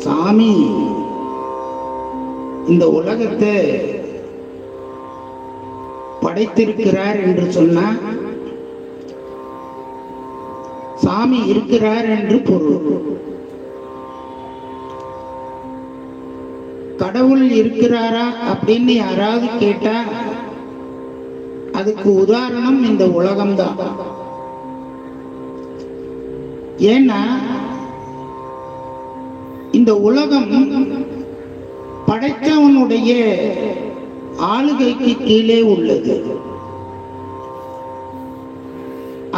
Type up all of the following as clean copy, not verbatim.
சாமி இந்த உலகத்தை படைத்திருக்கிறார் என்று சொன்னா சாமி இருக்கிறார் என்று பொருள். கடவுள் இருக்கிறாரா அப்படின்னு யாராவது கேட்டா அதுக்கு உதாரணம் இந்த உலகம்தான். ஏன்னா இந்த உலகம் படைத்தவனுடைய ஆளுகைக்கு கீழே உள்ளது.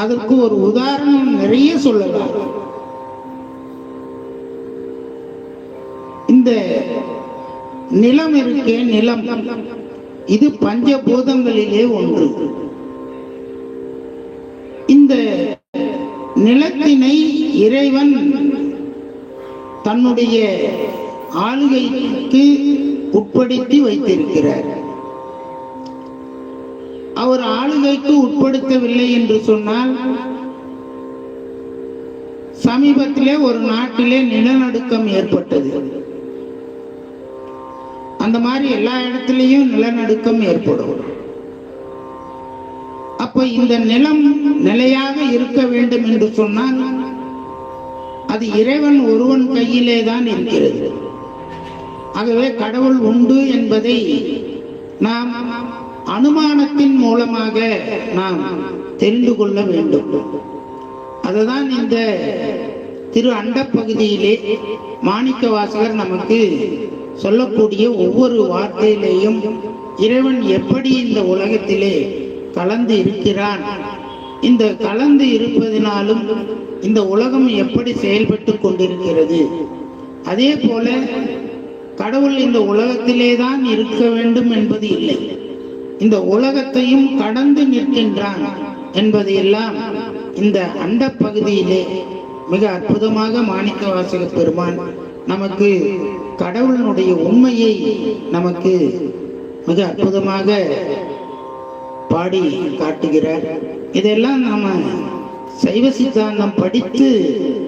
அதற்கு ஒரு உதாரணம் நிறைய சொல்லலாம். இந்த நிலம் இருக்கே, நிலம் இது பஞ்சபூதங்களிலே ஒன்று. இந்த நிலத்தினை இறைவன் தன்னுடைய ஆளுகைக்கு உட்படுத்தி வைத்திருக்கிறார். அவர் ஆளுகைக்கு உட்படுத்தவில்லை என்று சொன்னால், சமீபத்திலே ஒரு நாட்டிலே நிலநடுக்கம் ஏற்பட்டது. அந்த மாதிரி எல்லா இடத்திலையும் நிலநடுக்கம் ஏற்படும். அப்ப இந்த நிலம் நிலையாக இருக்க வேண்டும் என்று சொன்னால் அது இறைவன் ஒருவன் கையிலே தான் இருக்கிறது. ஆகவே கடவுள் உண்டு என்பதை நாம் அனுமானத்தின் மூலமாக நாம் தெரிந்து கொள்ள வேண்டும். அதுதான் இந்த திரு அண்ட பகுதியிலே மாணிக்கவாசகர் நமக்கு சொல்லக்கூடிய ஒவ்வொரு வார்த்தையிலேயும் இறைவன் எப்படி இந்த உலகத்திலே கலந்து இருக்கிறான், இந்த கலந்து இருப்பதினாலும் இந்த உலகம் எப்படி செயல்பட்டு கொண்டிருக்கிறது, அதே போல கடவுள் இந்த உலகத்திலே தான் இருக்க வேண்டும் என்பது இல்லை, இந்த உலகத்தையும் கடந்து நிற்கின்றான் என்பதையெல்லாம் இந்த அண்ட பகுதியிலே மிக அற்புதமாக மாணிக்கவாசக பெருமான் நமக்கு கடவுளினுடைய உண்மையை நமக்கு மிக அற்புதமாக பாடி காட்டுகிறார். இதெல்லாம் நாம சைவ சித்தாந்தம் படித்து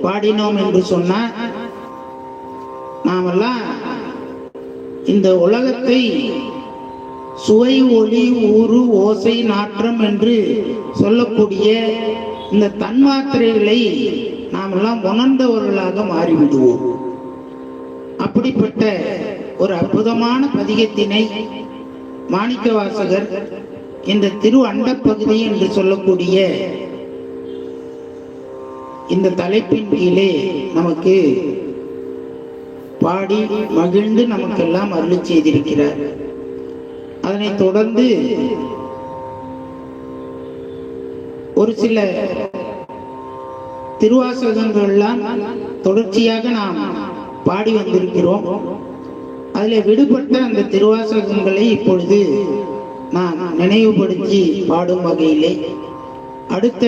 பாடினோம் என்று சொன்னால் நாமெல்லாம் இந்த உலகத்தை சுவை, ஒளி, ஊறு, ஓசை, நாற்றம் என்று சொல்லக்கூடிய இந்த தன்மாத்திரைகளை நாமெல்லாம் உணர்ந்தவர்களாக மாறிவிடுவோம். அப்படிப்பட்ட ஒரு அற்புதமான பதிகத்தினை மாணிக்கவாசகர் இந்த திரு அண்ட பகுதி என்று சொல்லக்கூடிய இந்த தலைப்பின் கீழே நமக்கு பாடி மகிழ்ந்து நமக்கெல்லாம் அருளி செய்திருக்கிறார். அதனைத் தொடர்ந்து ஒரு சில திருவாசகங்கள்லாம் தொடர்ச்சியாக நாம் பாடி வந்திருக்கிறோம். அதில் விடுபட்ட அந்த திருவாசகங்களை இப்பொழுது நான் நினைவுபடுத்தி பாடும் வகையிலே அடுத்த